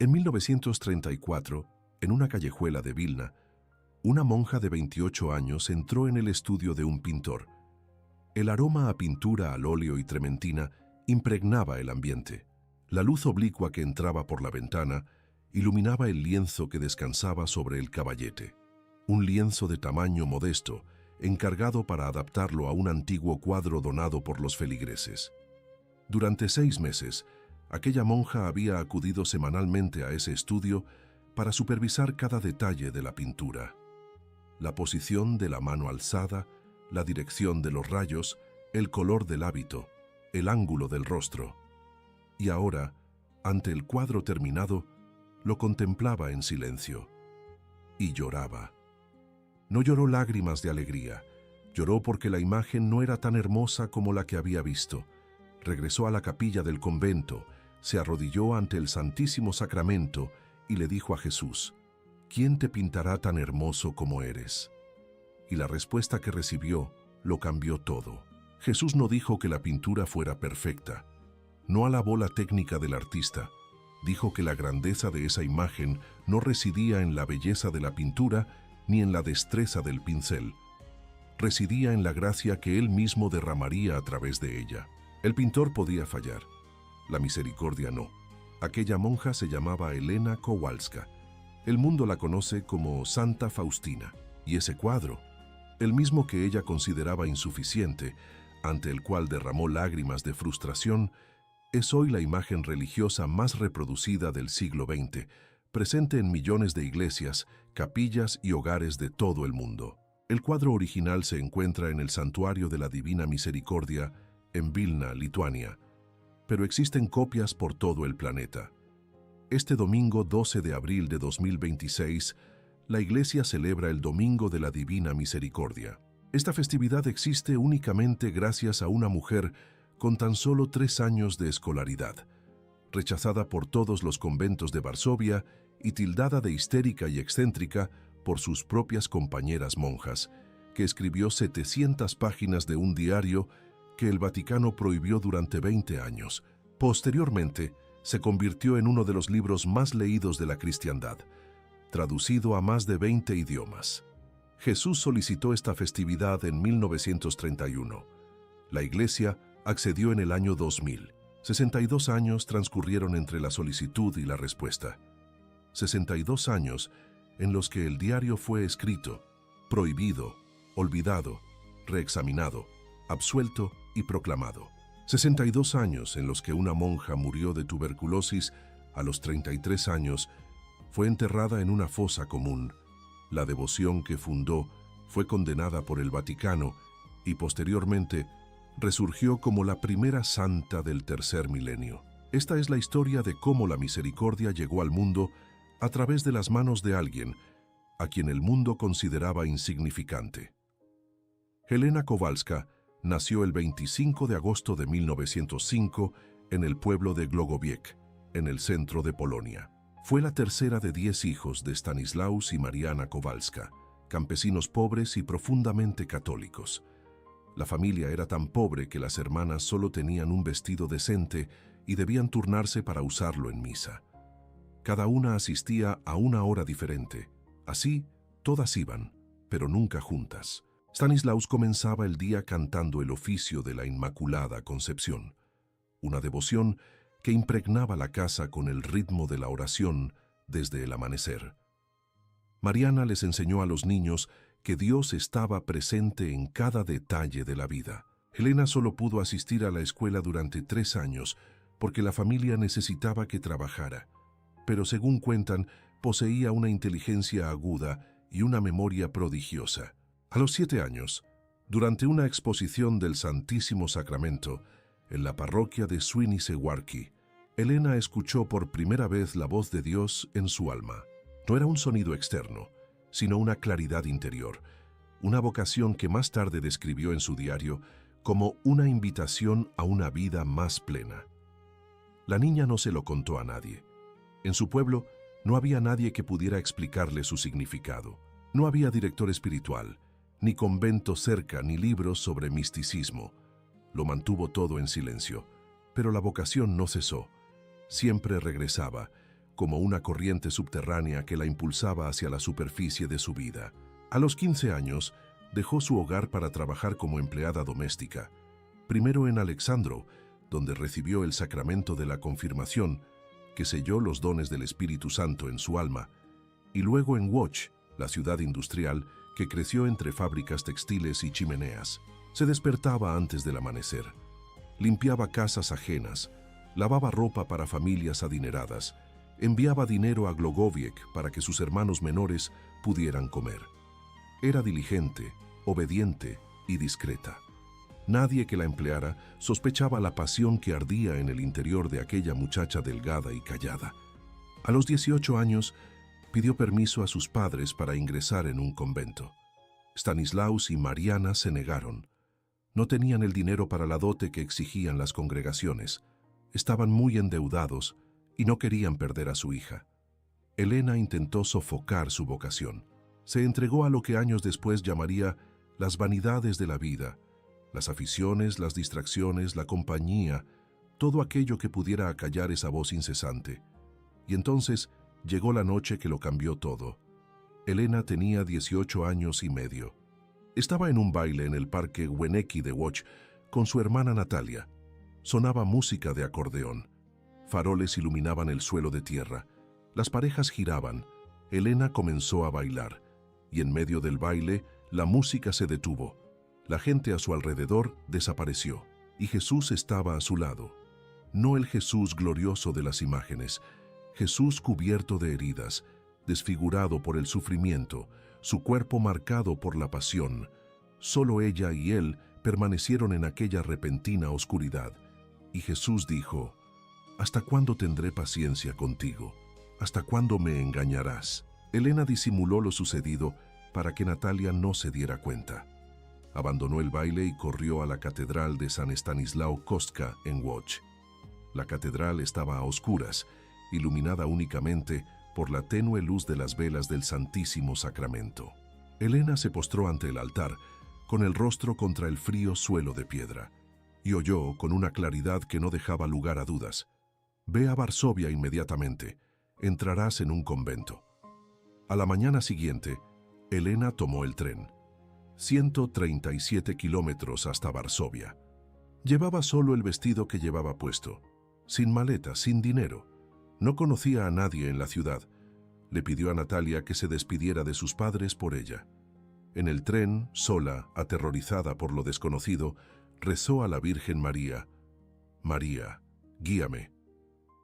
En 1934, en una callejuela de Vilna, una monja de 28 años entró en el estudio de un pintor. El aroma a pintura al óleo y trementina impregnaba el ambiente. La luz oblicua que entraba por la ventana iluminaba el lienzo que descansaba sobre el caballete. Un lienzo de tamaño modesto, encargado para adaptarlo a un antiguo cuadro donado por los feligreses. Durante 6 meses, aquella monja había acudido semanalmente a ese estudio para supervisar cada detalle de la pintura. La posición de la mano alzada, la dirección de los rayos, el color del hábito, el ángulo del rostro. Y ahora, ante el cuadro terminado, lo contemplaba en silencio. Y lloraba. No lloró lágrimas de alegría, lloró porque la imagen no era tan hermosa como la que había visto. Regresó a la capilla del convento, se arrodilló ante el Santísimo Sacramento y le dijo a Jesús: ¿Quién te pintará tan hermoso como eres? Y la respuesta que recibió lo cambió todo. Jesús no dijo que la pintura fuera perfecta, no alabó la técnica del artista, dijo que la grandeza de esa imagen no residía en la belleza de la pintura ni en la destreza del pincel, residía en la gracia que él mismo derramaría a través de ella. El pintor podía fallar, la misericordia no. Aquella monja se llamaba Elena Kowalska. El mundo la conoce como Santa Faustina, y ese cuadro, el mismo que ella consideraba insuficiente, ante el cual derramó lágrimas de frustración, es hoy la imagen religiosa más reproducida del siglo XX, presente en millones de iglesias, capillas y hogares de todo el mundo. El cuadro original se encuentra en el Santuario de la Divina Misericordia, en Vilna, Lituania, pero existen copias por todo el planeta. Este domingo 12 de abril de 2026, la Iglesia celebra el Domingo de la Divina Misericordia. Esta festividad existe únicamente gracias a una mujer con tan solo 3 años de escolaridad, rechazada por todos los conventos de Varsovia y tildada de histérica y excéntrica por sus propias compañeras monjas, que escribió 700 páginas de un diario que el Vaticano prohibió durante 20 años. Posteriormente, se convirtió en uno de los libros más leídos de la cristiandad, traducido a más de 20 idiomas. Jesús solicitó esta festividad en 1931. La Iglesia accedió en el año 2000. 62 años transcurrieron entre la solicitud y la respuesta. 62 años en los que el diario fue escrito, prohibido, olvidado, reexaminado, absuelto y proclamado. 62 años en los que una monja murió de tuberculosis a los 33 años, fue enterrada en una fosa común. La devoción que fundó fue condenada por el Vaticano y posteriormente resurgió como la primera santa del tercer milenio. Esta es la historia de cómo la misericordia llegó al mundo a través de las manos de alguien a quien el mundo consideraba insignificante. Elena Kowalska nació el 25 de agosto de 1905 en el pueblo de Głogowiec, en el centro de Polonia. Fue la tercera de 10 hijos de Stanislaus y Mariana Kowalska, campesinos pobres y profundamente católicos. La familia era tan pobre que las hermanas solo tenían un vestido decente y debían turnarse para usarlo en misa. Cada una asistía a una hora diferente. Así, todas iban, pero nunca juntas. Stanislaus comenzaba el día cantando el oficio de la Inmaculada Concepción, una devoción que impregnaba la casa con el ritmo de la oración desde el amanecer. Mariana les enseñó a los niños que Dios estaba presente en cada detalle de la vida. Elena solo pudo asistir a la escuela durante 3 años porque la familia necesitaba que trabajara, pero según cuentan, poseía una inteligencia aguda y una memoria prodigiosa. A los 7 años, durante una exposición del Santísimo Sacramento en la parroquia de Świnicewarki, Elena escuchó por primera vez la voz de Dios en su alma. No era un sonido externo, sino una claridad interior, una vocación que más tarde describió en su diario como una invitación a una vida más plena. La niña no se lo contó a nadie. En su pueblo no había nadie que pudiera explicarle su significado. No había director espiritual, ni convento cerca, ni libros sobre misticismo. Lo mantuvo todo en silencio, pero la vocación no cesó. Siempre regresaba, como una corriente subterránea que la impulsaba hacia la superficie de su vida. A los 15 años, dejó su hogar para trabajar como empleada doméstica, primero en Alexandro, donde recibió el sacramento de la confirmación, que selló los dones del Espíritu Santo en su alma, y luego en Łódź, la ciudad industrial que creció entre fábricas textiles y chimeneas. Se despertaba antes del amanecer, limpiaba casas ajenas, lavaba ropa para familias adineradas, enviaba dinero a Glogowiec para que sus hermanos menores pudieran comer. Era diligente, obediente y discreta. Nadie que la empleara sospechaba la pasión que ardía en el interior de aquella muchacha delgada y callada. A los 18 años, pidió permiso a sus padres para ingresar en un convento. Stanislaus y Mariana se negaron. No tenían el dinero para la dote que exigían las congregaciones. Estaban muy endeudados y no querían perder a su hija. Elena intentó sofocar su vocación. Se entregó a lo que años después llamaría las vanidades de la vida, las aficiones, las distracciones, la compañía, todo aquello que pudiera acallar esa voz incesante. Y entonces llegó la noche que lo cambió todo. Elena tenía 18 años y medio. Estaba en un baile en el parque Wieniawski de Łódź con su hermana Natalia. Sonaba música de acordeón. Faroles iluminaban el suelo de tierra. Las parejas giraban. Elena comenzó a bailar. Y en medio del baile, la música se detuvo. La gente a su alrededor desapareció. Y Jesús estaba a su lado. No el Jesús glorioso de las imágenes. Jesús cubierto de heridas, desfigurado por el sufrimiento, su cuerpo marcado por la pasión. Solo ella y él permanecieron en aquella repentina oscuridad. Y Jesús dijo: ¿Hasta cuándo tendré paciencia contigo? ¿Hasta cuándo me engañarás? Elena disimuló lo sucedido para que Natalia no se diera cuenta. Abandonó el baile y corrió a la catedral de San Estanislao Kostka en Łódź. La catedral estaba a oscuras, iluminada únicamente por la tenue luz de las velas del Santísimo Sacramento. Elena se postró ante el altar, con el rostro contra el frío suelo de piedra, y oyó con una claridad que no dejaba lugar a dudas: «Ve a Varsovia inmediatamente, entrarás en un convento». A la mañana siguiente, Elena tomó el tren. 137 kilómetros hasta Varsovia. Llevaba solo el vestido que llevaba puesto, sin maleta, sin dinero. No conocía a nadie en la ciudad. Le pidió a Natalia que se despidiera de sus padres por ella. En el tren, sola, aterrorizada por lo desconocido, rezó a la Virgen María: «María, guíame».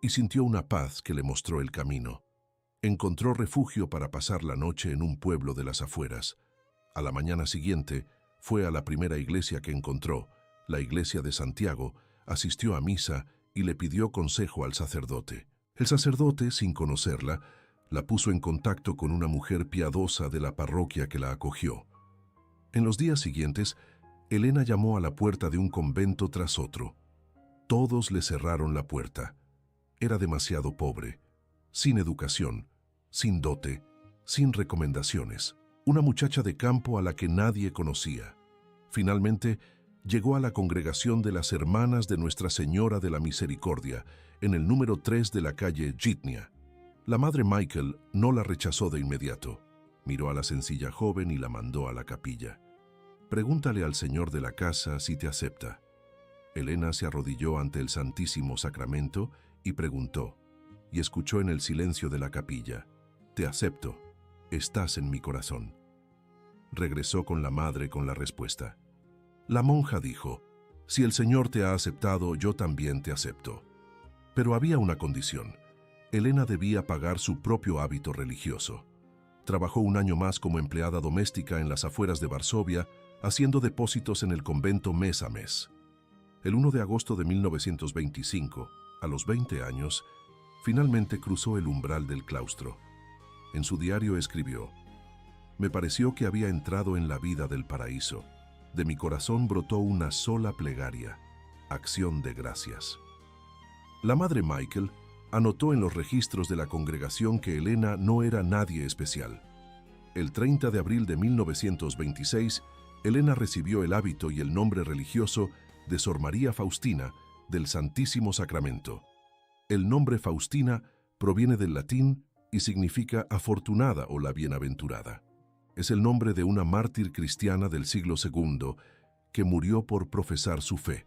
Y sintió una paz que le mostró el camino. Encontró refugio para pasar la noche en un pueblo de las afueras. A la mañana siguiente, fue a la primera iglesia que encontró, la iglesia de Santiago, asistió a misa y le pidió consejo al sacerdote. El sacerdote, sin conocerla, la puso en contacto con una mujer piadosa de la parroquia que la acogió. En los días siguientes, Elena llamó a la puerta de un convento tras otro. Todos le cerraron la puerta. Era demasiado pobre, sin educación, sin dote, sin recomendaciones. Una muchacha de campo a la que nadie conocía. Finalmente, llegó a la congregación de las Hermanas de Nuestra Señora de la Misericordia, en el número 3 de la calle Jitnia. La madre Michael no la rechazó de inmediato. Miró a la sencilla joven y la mandó a la capilla. «Pregúntale al señor de la casa si te acepta». Elena se arrodilló ante el Santísimo Sacramento y preguntó, y escuchó en el silencio de la capilla: «Te acepto, estás en mi corazón». Regresó con la madre con la respuesta. La monja dijo: «Si el Señor te ha aceptado, yo también te acepto». Pero había una condición. Elena debía pagar su propio hábito religioso. Trabajó un año más como empleada doméstica en las afueras de Varsovia, haciendo depósitos en el convento mes a mes. El 1 de agosto de 1925, a los 20 años, finalmente cruzó el umbral del claustro. En su diario escribió: «Me pareció que había entrado en la vida del paraíso. De mi corazón brotó una sola plegaria: acción de gracias». La madre Michael anotó en los registros de la congregación que Elena no era nadie especial. El 30 de abril de 1926, Elena recibió el hábito y el nombre religioso de Sor María Faustina del Santísimo Sacramento. El nombre Faustina Proviene del latín y significa afortunada o la bienaventurada. Es el nombre de una mártir cristiana del siglo II que murió por profesar su fe.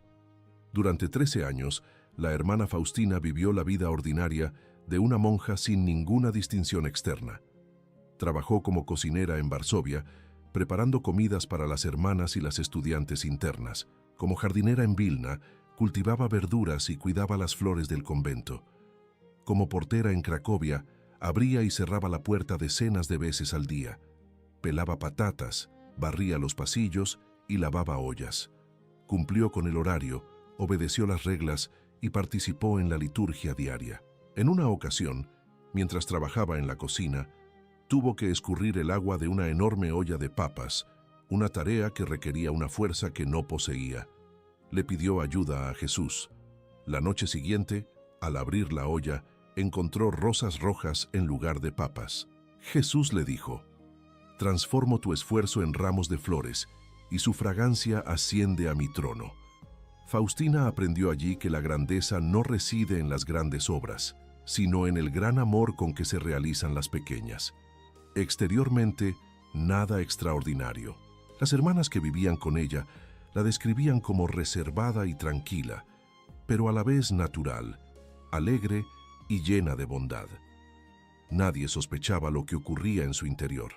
Durante 13 años, la hermana Faustina vivió la vida ordinaria de una monja sin ninguna distinción externa. Trabajó como cocinera en Varsovia, preparando comidas para las hermanas y las estudiantes internas. Como jardinera en Vilna, cultivaba verduras y cuidaba las flores del convento. Como portera en Cracovia, abría y cerraba la puerta decenas de veces al día. Pelaba patatas, barría los pasillos y lavaba ollas. Cumplió con el horario, obedeció las reglas y participó en la liturgia diaria. En una ocasión, mientras trabajaba en la cocina, tuvo que escurrir el agua de una enorme olla de papas, una tarea que requería una fuerza que no poseía. Le pidió ayuda a Jesús. La noche siguiente, al abrir la olla, encontró rosas rojas en lugar de papas. Jesús le dijo: «Transformo tu esfuerzo en ramos de flores, y su fragancia asciende a mi trono». Faustina aprendió allí que la grandeza no reside en las grandes obras, sino en el gran amor con que se realizan las pequeñas. Exteriormente, nada extraordinario. Las hermanas que vivían con ella la describían como reservada y tranquila, pero a la vez natural, alegre y llena de bondad. Nadie sospechaba lo que ocurría en su interior.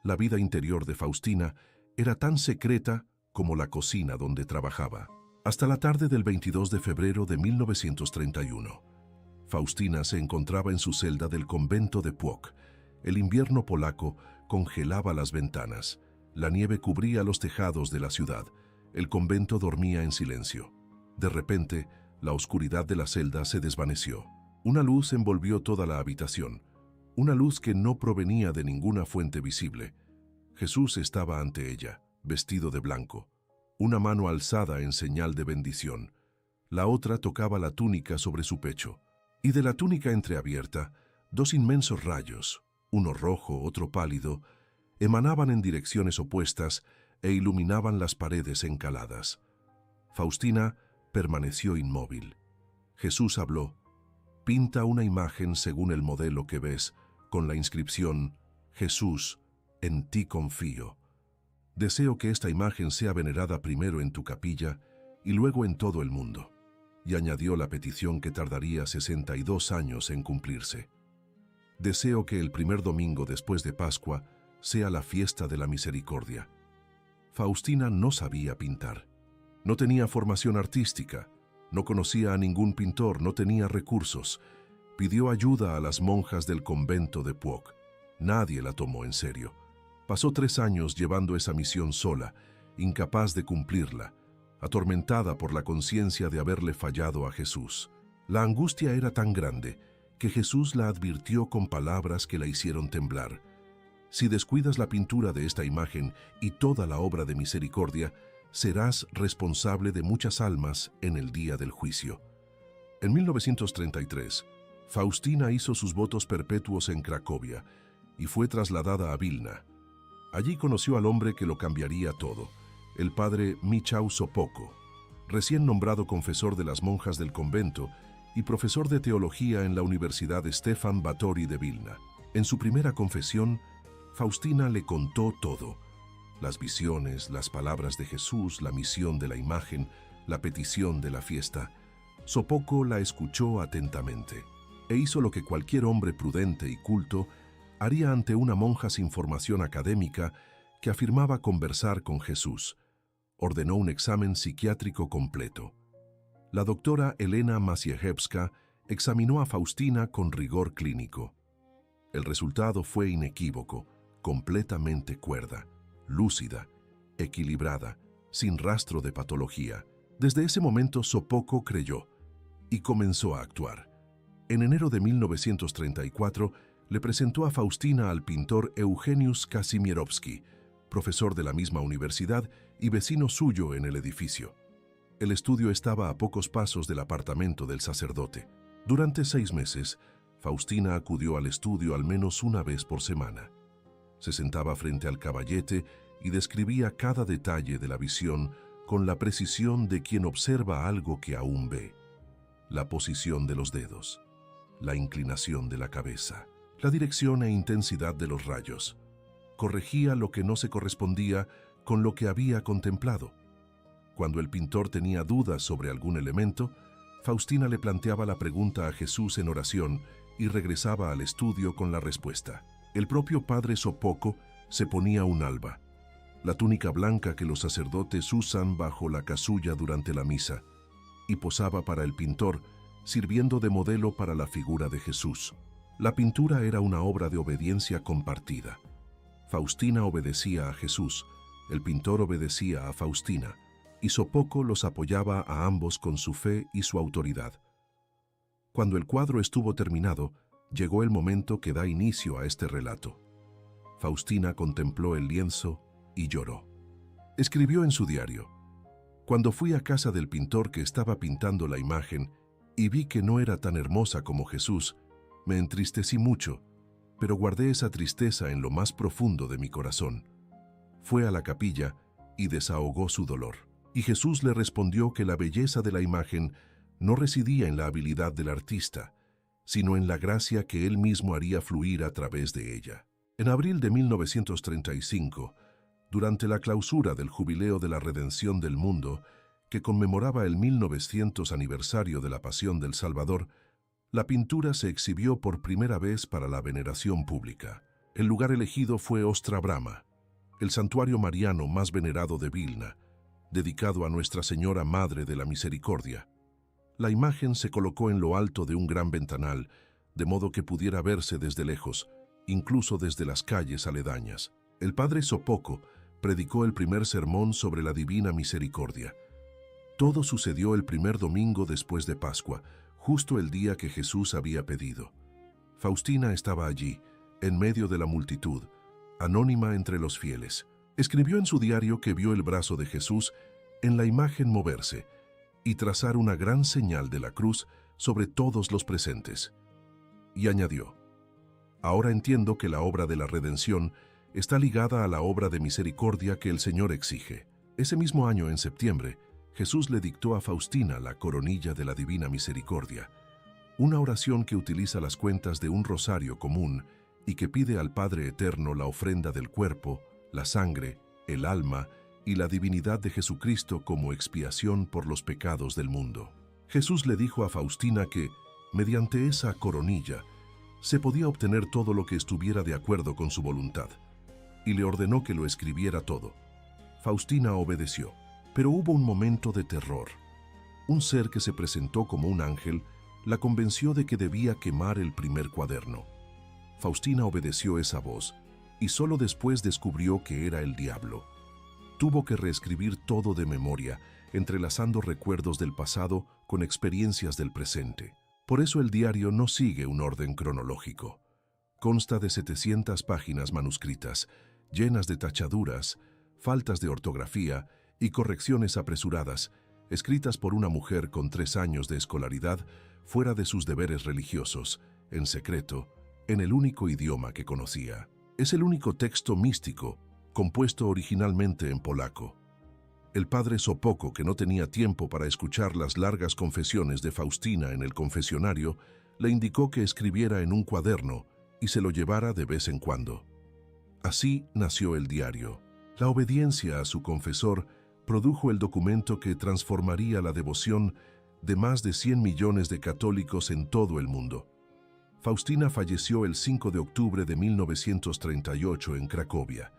La vida interior de Faustina era tan secreta como la cocina donde trabajaba. Hasta la tarde del 22 de febrero de 1931, Faustina se encontraba en su celda del convento de Płock. El invierno polaco congelaba las ventanas. La nieve cubría los tejados de la ciudad. El convento dormía en silencio. De repente, la oscuridad de la celda se desvaneció. Una luz envolvió toda la habitación. Una luz que no provenía de ninguna fuente visible. Jesús estaba ante ella, vestido de blanco. Una mano alzada en señal de bendición. La otra tocaba la túnica sobre su pecho. Y de la túnica entreabierta, dos inmensos rayos, uno rojo, otro pálido, emanaban en direcciones opuestas e iluminaban las paredes encaladas. Faustina permaneció inmóvil. Jesús habló: «Pinta una imagen según el modelo que ves, con la inscripción: Jesús, en ti confío. Deseo que esta imagen sea venerada primero en tu capilla y luego en todo el mundo». Y añadió la petición que tardaría 62 años en cumplirse: «Deseo que el primer domingo después de Pascua sea la fiesta de la misericordia». Faustina no sabía pintar. No tenía formación artística, no conocía a ningún pintor, no tenía recursos. Pidió ayuda a las monjas del convento de Płock. Nadie la tomó en serio. Pasó 3 años llevando esa misión sola, incapaz de cumplirla, atormentada por la conciencia de haberle fallado a Jesús. La angustia era tan grande que Jesús la advirtió con palabras que la hicieron temblar: «Si descuidas la pintura de esta imagen y toda la obra de misericordia, serás responsable de muchas almas en el día del juicio». En 1933, Faustina hizo sus votos perpetuos en Cracovia y fue trasladada a Vilna. Allí conoció al hombre que lo cambiaría todo, el padre Michał Sopocko, recién nombrado confesor de las monjas del convento y profesor de teología en la Universidad Stefan Batory de Vilna. En su primera confesión, Faustina le contó todo: las visiones, las palabras de Jesús, la misión de la imagen, la petición de la fiesta. Sopocko la escuchó atentamente e hizo lo que cualquier hombre prudente y culto haría ante una monja sin formación académica que afirmaba conversar con Jesús. Ordenó un examen psiquiátrico completo. La doctora Elena Maciejewska examinó a Faustina con rigor clínico. El resultado fue inequívoco: completamente cuerda, lúcida, equilibrada, sin rastro de patología. Desde ese momento Sopocko creyó y comenzó a actuar. En enero de 1934 le presentó a Faustina al pintor Eugeniusz Kazimierowski, profesor de la misma universidad y vecino suyo en el edificio. El estudio estaba a pocos pasos del apartamento del sacerdote. Durante 6 meses, Faustina acudió al estudio al menos una vez por semana. Se sentaba frente al caballete y describía cada detalle de la visión con la precisión de quien observa algo que aún ve. La posición de los dedos, la inclinación de la cabeza, la dirección e intensidad de los rayos. Corregía lo que no se correspondía con lo que había contemplado. Cuando el pintor tenía dudas sobre algún elemento, Faustina le planteaba la pregunta a Jesús en oración y regresaba al estudio con la respuesta. El propio padre Sopoco se ponía un alba, la túnica blanca que los sacerdotes usan bajo la casulla durante la misa, y posaba para el pintor, sirviendo de modelo para la figura de Jesús. La pintura era una obra de obediencia compartida. Faustina obedecía a Jesús, el pintor obedecía a Faustina, y Sopoco los apoyaba a ambos con su fe y su autoridad. Cuando el cuadro estuvo terminado, llegó el momento que da inicio a este relato. Faustina contempló el lienzo y lloró. Escribió en su diario: «Cuando fui a casa del pintor que estaba pintando la imagen y vi que no era tan hermosa como Jesús, me entristecí mucho, pero guardé esa tristeza en lo más profundo de mi corazón. Fue a la capilla y desahogó su dolor. Y Jesús le respondió que la belleza de la imagen no residía en la habilidad del artista, sino en la gracia que él mismo haría fluir a través de ella». En abril de 1935, durante la clausura del Jubileo de la Redención del Mundo, que conmemoraba el 1900 aniversario de la Pasión del Salvador, la pintura se exhibió por primera vez para la veneración pública. El lugar elegido fue Ostra Brama, el santuario mariano más venerado de Vilna, dedicado a Nuestra Señora Madre de la Misericordia. La imagen se colocó en lo alto de un gran ventanal, de modo que pudiera verse desde lejos, incluso desde las calles aledañas. El padre Sopoco predicó el primer sermón sobre la Divina Misericordia. Todo sucedió el primer domingo después de Pascua, justo el día que Jesús había pedido. Faustina estaba allí, en medio de la multitud, anónima entre los fieles. Escribió en su diario que vio el brazo de Jesús en la imagen moverse y trazar una gran señal de la cruz sobre todos los presentes. Y añadió: «Ahora entiendo que la obra de la redención está ligada a la obra de misericordia que el Señor exige». Ese mismo año, en septiembre, Jesús le dictó a Faustina la coronilla de la Divina Misericordia, una oración que utiliza las cuentas de un rosario común y que pide al Padre Eterno la ofrenda del cuerpo, la sangre, el alma y la divinidad de Jesucristo como expiación por los pecados del mundo. Jesús le dijo a Faustina que, mediante esa coronilla, se podía obtener todo lo que estuviera de acuerdo con su voluntad, y le ordenó que lo escribiera todo. Faustina obedeció, pero hubo un momento de terror. Un ser que se presentó como un ángel la convenció de que debía quemar el primer cuaderno. Faustina obedeció esa voz, y solo después descubrió que era el diablo. Tuvo que reescribir todo de memoria, entrelazando recuerdos del pasado con experiencias del presente. Por eso el diario no sigue un orden cronológico. Consta de 700 páginas manuscritas, llenas de tachaduras, faltas de ortografía y correcciones apresuradas, escritas por una mujer con 3 años de escolaridad, fuera de sus deberes religiosos, en secreto, en el único idioma que conocía. Es el único texto místico, compuesto originalmente en polaco. El padre Sopoco, que no tenía tiempo para escuchar las largas confesiones de Faustina en el confesionario, le indicó que escribiera en un cuaderno y se lo llevara de vez en cuando. Así nació el diario. La obediencia a su confesor produjo el documento que transformaría la devoción de más de 100 millones de católicos en todo el mundo. Faustina falleció el 5 de octubre de 1938 en Cracovia.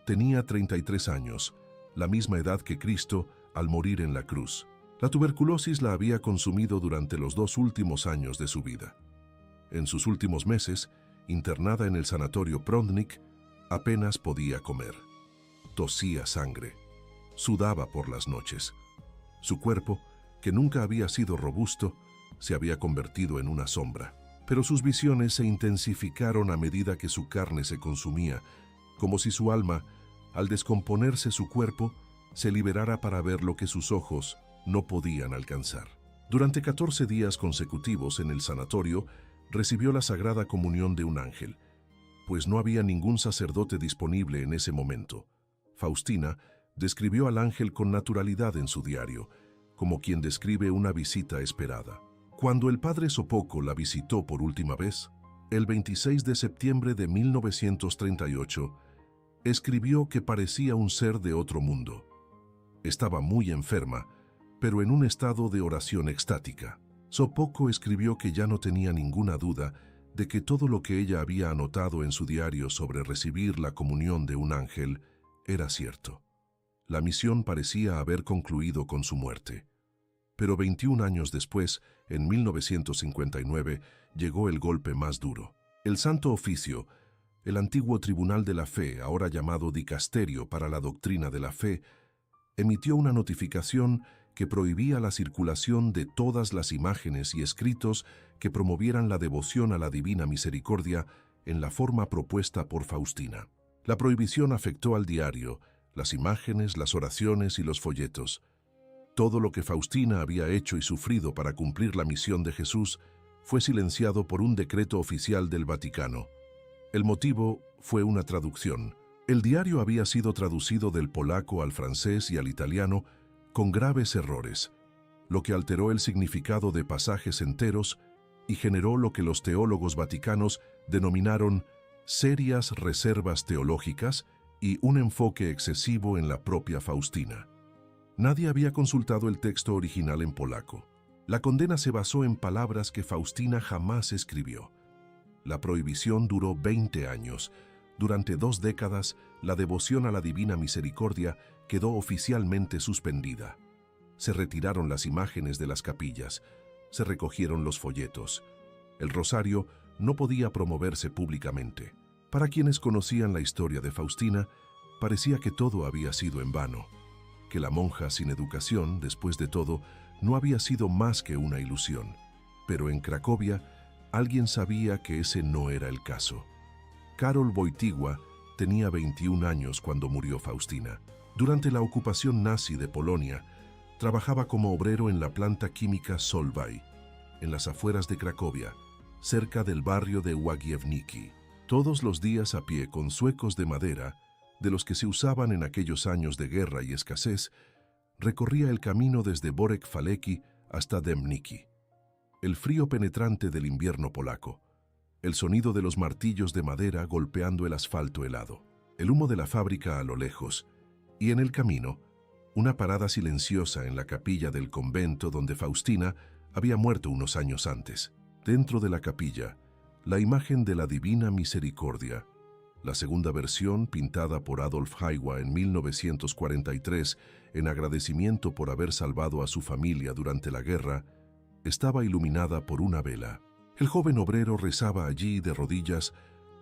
Tenía 33 años, la misma edad que Cristo al morir en la cruz. La tuberculosis la había consumido durante los 2 últimos años de su vida. En sus últimos meses, internada en el sanatorio Prądnik, apenas podía comer. Tosía sangre. Sudaba por las noches. Su cuerpo, que nunca había sido robusto, se había convertido en una sombra. Pero sus visiones se intensificaron a medida que su carne se consumía, como si su alma, al descomponerse su cuerpo, se liberara para ver lo que sus ojos no podían alcanzar. Durante 14 días consecutivos en el sanatorio, recibió la Sagrada Comunión de un ángel, pues no había ningún sacerdote disponible en ese momento. Faustina describió al ángel con naturalidad en su diario, como quien describe una visita esperada. Cuando el padre Sopoco la visitó por última vez, el 26 de septiembre de 1938, escribió que parecía un ser de otro mundo. Estaba muy enferma, pero en un estado de oración extática. Sopoco escribió que ya no tenía ninguna duda de que todo lo que ella había anotado en su diario sobre recibir la comunión de un ángel era cierto. La misión parecía haber concluido con su muerte. Pero 21 años después, en 1959, llegó el golpe más duro. El Santo Oficio, el antiguo Tribunal de la Fe, ahora llamado Dicasterio para la Doctrina de la Fe, emitió una notificación que prohibía la circulación de todas las imágenes y escritos que promovieran la devoción a la Divina Misericordia en la forma propuesta por Faustina. La prohibición afectó al diario, las imágenes, las oraciones y los folletos. Todo lo que Faustina había hecho y sufrido para cumplir la misión de Jesús fue silenciado por un decreto oficial del Vaticano. El motivo fue una traducción. El diario había sido traducido del polaco al francés y al italiano con graves errores, lo que alteró el significado de pasajes enteros y generó lo que los teólogos vaticanos denominaron serias reservas teológicas y un enfoque excesivo en la propia Faustina. Nadie había consultado el texto original en polaco. La condena se basó en palabras que Faustina jamás escribió. La prohibición duró 20 años. Durante 2 décadas, la devoción a la Divina Misericordia quedó oficialmente suspendida. Se retiraron las imágenes de las capillas, se recogieron los folletos. El rosario no podía promoverse públicamente. Para quienes conocían la historia de Faustina, parecía que todo había sido en vano, que la monja sin educación, después de todo, no había sido más que una ilusión. Pero en Cracovia, alguien sabía que ese no era el caso. Karol Wojtyła tenía 21 años cuando murió Faustina. Durante la ocupación nazi de Polonia, trabajaba como obrero en la planta química Solvay, en las afueras de Cracovia, cerca del barrio de Łagiewniki. Todos los días a pie con zuecos de madera, de los que se usaban en aquellos años de guerra y escasez, recorría el camino desde Borek Faleki hasta Dębniki. El frío penetrante del invierno polaco, el sonido de los martillos de madera golpeando el asfalto helado, el humo de la fábrica a lo lejos, y en el camino, una parada silenciosa en la capilla del convento donde Faustina había muerto unos años antes. Dentro de la capilla, la imagen de la Divina Misericordia, la segunda versión pintada por Adolf Heiwa en 1943 en agradecimiento por haber salvado a su familia durante la guerra, estaba iluminada por una vela. El joven obrero rezaba allí de rodillas,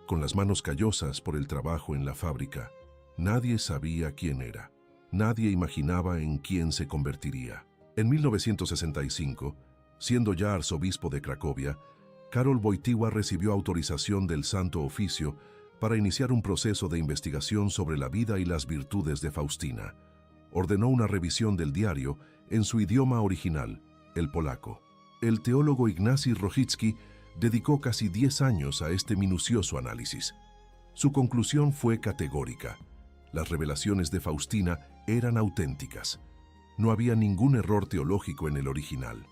con las manos callosas por el trabajo en la fábrica. Nadie sabía quién era. Nadie imaginaba en quién se convertiría. En 1965, siendo ya arzobispo de Cracovia, Karol Wojtyła recibió autorización del Santo Oficio para iniciar un proceso de investigación sobre la vida y las virtudes de Faustina. Ordenó una revisión del diario en su idioma original, el polaco. El teólogo Ignacy Rojicki dedicó casi 10 años a este minucioso análisis. Su conclusión fue categórica. Las revelaciones de Faustina eran auténticas. No había ningún error teológico en el original.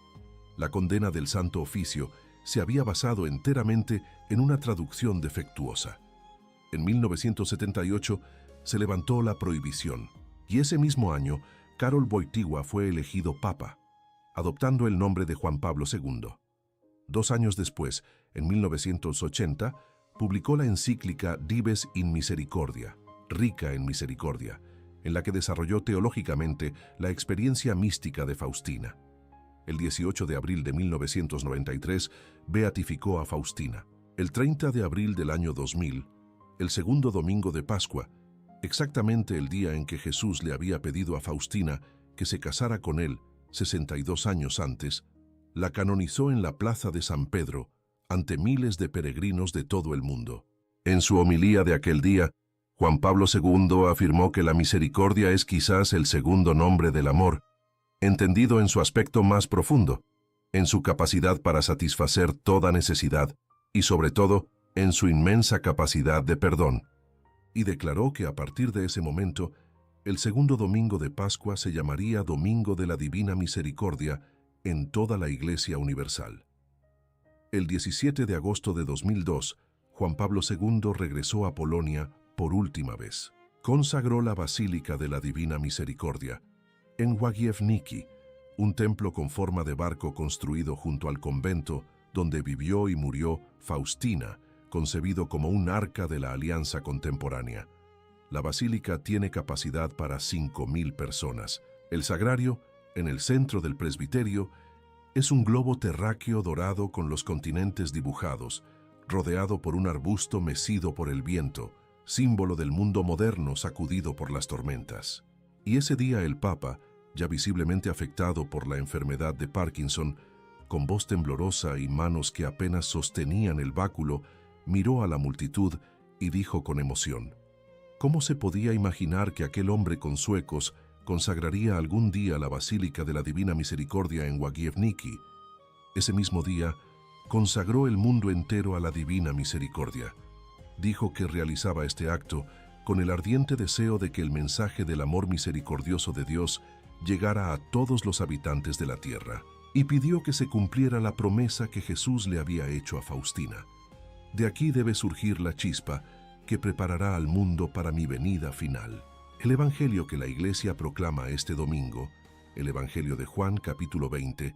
La condena del Santo Oficio se había basado enteramente en una traducción defectuosa. En 1978 se levantó la prohibición, y ese mismo año Karol Wojtyła fue elegido papa, adoptando el nombre de Juan Pablo II. 2 años después, en 1980, publicó la encíclica Dives in Misericordia, rica en misericordia, en la que desarrolló teológicamente la experiencia mística de Faustina. El 18 de abril de 1993 beatificó a Faustina. El 30 de abril del año 2000, el segundo domingo de Pascua, exactamente el día en que Jesús le había pedido a Faustina que se casara con él 62 años antes, la canonizó en la plaza de San Pedro ante miles de peregrinos de todo el mundo. En su homilía de aquel día, Juan Pablo II afirmó que la misericordia es quizás el segundo nombre del amor, entendido en su aspecto más profundo, en su capacidad para satisfacer toda necesidad y, sobre todo, en su inmensa capacidad de perdón. Y declaró que a partir de ese momento, el segundo domingo de Pascua se llamaría Domingo de la Divina Misericordia en toda la Iglesia Universal. El 17 de agosto de 2002, Juan Pablo II regresó a Polonia por última vez. Consagró la Basílica de la Divina Misericordia en Łagiewnicki, un templo con forma de barco construido junto al convento donde vivió y murió Faustina, concebido como un arca de la Alianza contemporánea. La basílica tiene capacidad para 5.000 personas. El sagrario, en el centro del presbiterio, es un globo terráqueo dorado con los continentes dibujados, rodeado por un arbusto mecido por el viento, símbolo del mundo moderno sacudido por las tormentas. Y ese día el Papa, ya visiblemente afectado por la enfermedad de Parkinson, con voz temblorosa y manos que apenas sostenían el báculo, miró a la multitud y dijo con emoción: ¿cómo se podía imaginar que aquel hombre con suecos consagraría algún día la Basílica de la Divina Misericordia en Łagiewnicki? Ese mismo día, consagró el mundo entero a la Divina Misericordia. Dijo que realizaba este acto con el ardiente deseo de que el mensaje del amor misericordioso de Dios llegara a todos los habitantes de la tierra, y pidió que se cumpliera la promesa que Jesús le había hecho a Faustina. De aquí debe surgir la chispa que preparará al mundo para mi venida final. El Evangelio que la Iglesia proclama este domingo, el Evangelio de Juan, capítulo 20,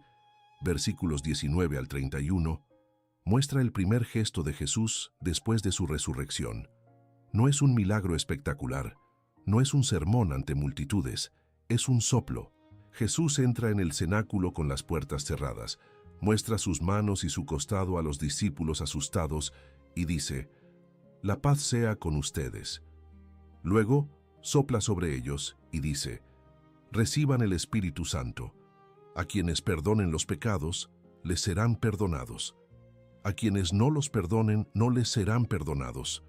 versículos 19 al 31, muestra el primer gesto de Jesús después de su resurrección. No es un milagro espectacular, no es un sermón ante multitudes, es un soplo. Jesús entra en el cenáculo con las puertas cerradas, muestra sus manos y su costado a los discípulos asustados y dice: «La paz sea con ustedes». Luego, sopla sobre ellos y dice: «Reciban el Espíritu Santo. A quienes perdonen los pecados, les serán perdonados. A quienes no los perdonen, no les serán perdonados».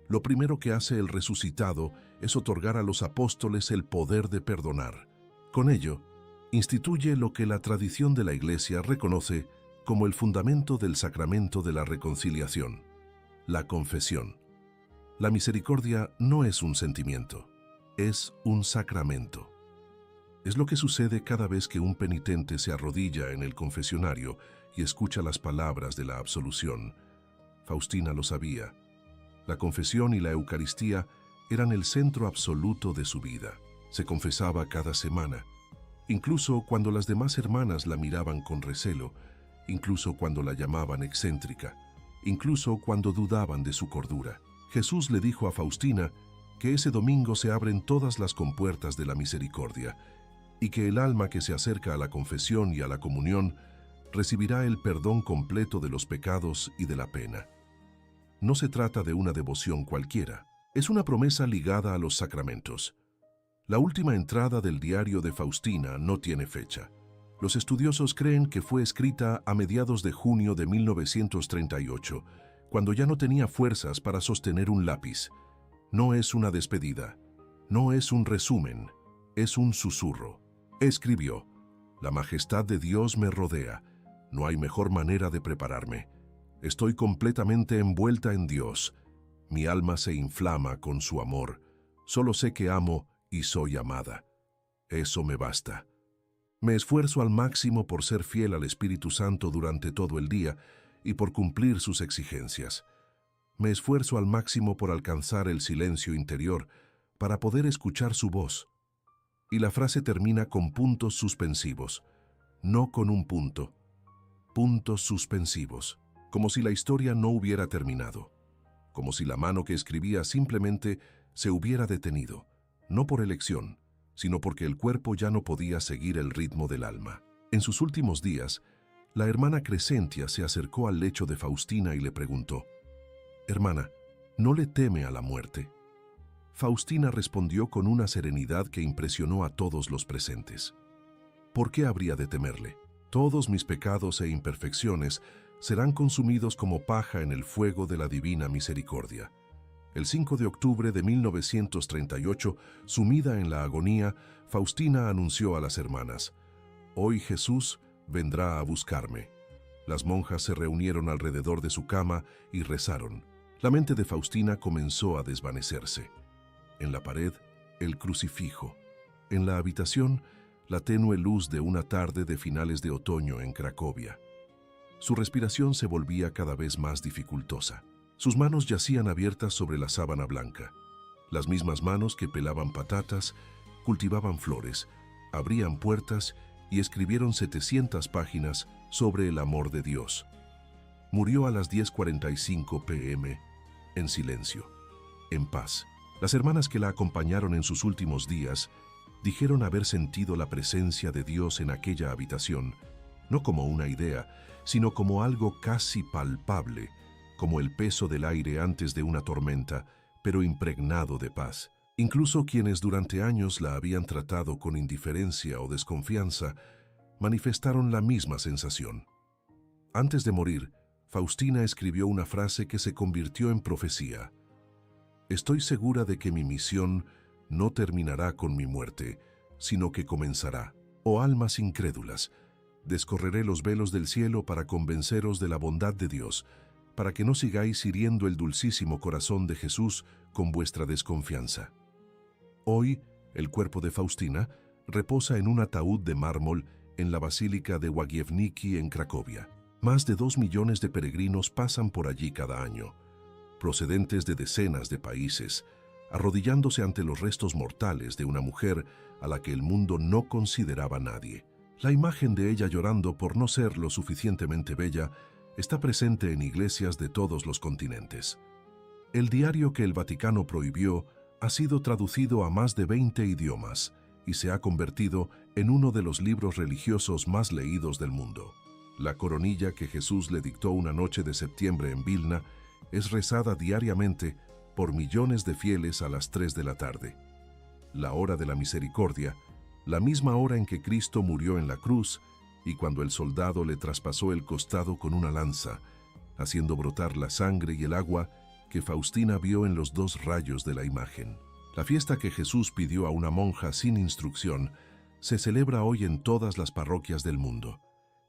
Lo primero que hace el resucitado es otorgar a los apóstoles el poder de perdonar. Con ello, instituye lo que la tradición de la Iglesia reconoce como el fundamento del sacramento de la reconciliación: la confesión. La misericordia no es un sentimiento, es un sacramento. Es lo que sucede cada vez que un penitente se arrodilla en el confesionario y escucha las palabras de la absolución. Faustina lo sabía. La confesión y la Eucaristía eran el centro absoluto de su vida. Se confesaba cada semana, incluso cuando las demás hermanas la miraban con recelo, incluso cuando la llamaban excéntrica, incluso cuando dudaban de su cordura. Jesús le dijo a Faustina que ese domingo se abren todas las compuertas de la misericordia y que el alma que se acerca a la confesión y a la comunión recibirá el perdón completo de los pecados y de la pena. No se trata de una devoción cualquiera, es una promesa ligada a los sacramentos. La última entrada del diario de Faustina no tiene fecha. Los estudiosos creen que fue escrita a mediados de junio de 1938, cuando ya no tenía fuerzas para sostener un lápiz. No es una despedida, no es un resumen, es un susurro. Escribió: «La majestad de Dios me rodea, no hay mejor manera de prepararme. Estoy completamente envuelta en Dios. Mi alma se inflama con su amor. Solo sé que amo y soy amada. Eso me basta. Me esfuerzo al máximo por ser fiel al Espíritu Santo durante todo el día y por cumplir sus exigencias. Me esfuerzo al máximo por alcanzar el silencio interior para poder escuchar su voz». Y la frase termina con puntos suspensivos, no con un punto. Puntos suspensivos, como si la historia no hubiera terminado, como si la mano que escribía simplemente se hubiera detenido, no por elección, sino porque el cuerpo ya no podía seguir el ritmo del alma. En sus últimos días, la hermana Crescentia se acercó al lecho de Faustina y le preguntó: «Hermana, ¿no le teme a la muerte?». Faustina respondió con una serenidad que impresionó a todos los presentes: «¿Por qué habría de temerle? Todos mis pecados e imperfecciones serán consumidos como paja en el fuego de la divina misericordia». El 5 de octubre de 1938, sumida en la agonía, Faustina anunció a las hermanas: «Hoy Jesús vendrá a buscarme». Las monjas se reunieron alrededor de su cama y rezaron. La mente de Faustina comenzó a desvanecerse. En la pared, el crucifijo. En la habitación, la tenue luz de una tarde de finales de otoño en Cracovia. Su respiración se volvía cada vez más dificultosa. Sus manos yacían abiertas sobre la sábana blanca, las mismas manos que pelaban patatas, cultivaban flores, abrían puertas y escribieron 700 páginas sobre el amor de Dios. Murió a las 10:45 p.m., en silencio, en paz. Las hermanas que la acompañaron en sus últimos días dijeron haber sentido la presencia de Dios en aquella habitación, no como una idea, sino como algo casi palpable, como el peso del aire antes de una tormenta, pero impregnado de paz. Incluso quienes durante años la habían tratado con indiferencia o desconfianza, manifestaron la misma sensación. Antes de morir, Faustina escribió una frase que se convirtió en profecía. Estoy segura de que mi misión no terminará con mi muerte, sino que comenzará. Oh almas incrédulas, descorreré los velos del cielo para convenceros de la bondad de Dios, para que no sigáis hiriendo el dulcísimo corazón de Jesús con vuestra desconfianza. Hoy, el cuerpo de Faustina reposa en un ataúd de mármol en la Basílica de Łagiewnicki en Cracovia. Más de 2 millones de peregrinos pasan por allí cada año, procedentes de decenas de países, arrodillándose ante los restos mortales de una mujer a la que el mundo no consideraba nadie. La imagen de ella llorando por no ser lo suficientemente bella está presente en iglesias de todos los continentes. El diario que el Vaticano prohibió ha sido traducido a más de 20 idiomas y se ha convertido en uno de los libros religiosos más leídos del mundo. La coronilla que Jesús le dictó una noche de septiembre en Vilna es rezada diariamente por millones de fieles a las 3 de la tarde. La hora de la misericordia, la misma hora en que Cristo murió en la cruz y cuando el soldado le traspasó el costado con una lanza, haciendo brotar la sangre y el agua que Faustina vio en los 2 rayos de la imagen. La fiesta que Jesús pidió a una monja sin instrucción se celebra hoy en todas las parroquias del mundo.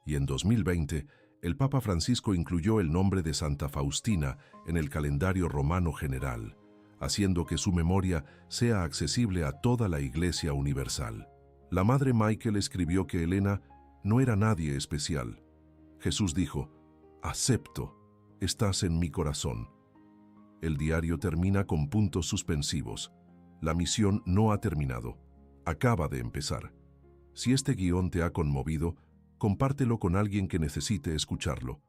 Y en 2020, el Papa Francisco incluyó el nombre de Santa Faustina en el calendario romano general, haciendo que su memoria sea accesible a toda la Iglesia universal. La Madre Michael escribió que Elena no era nadie especial. Jesús dijo, «Acepto, estás en mi corazón». El diario termina con puntos suspensivos. La misión no ha terminado, acaba de empezar. Si este guión te ha conmovido, compártelo con alguien que necesite escucharlo.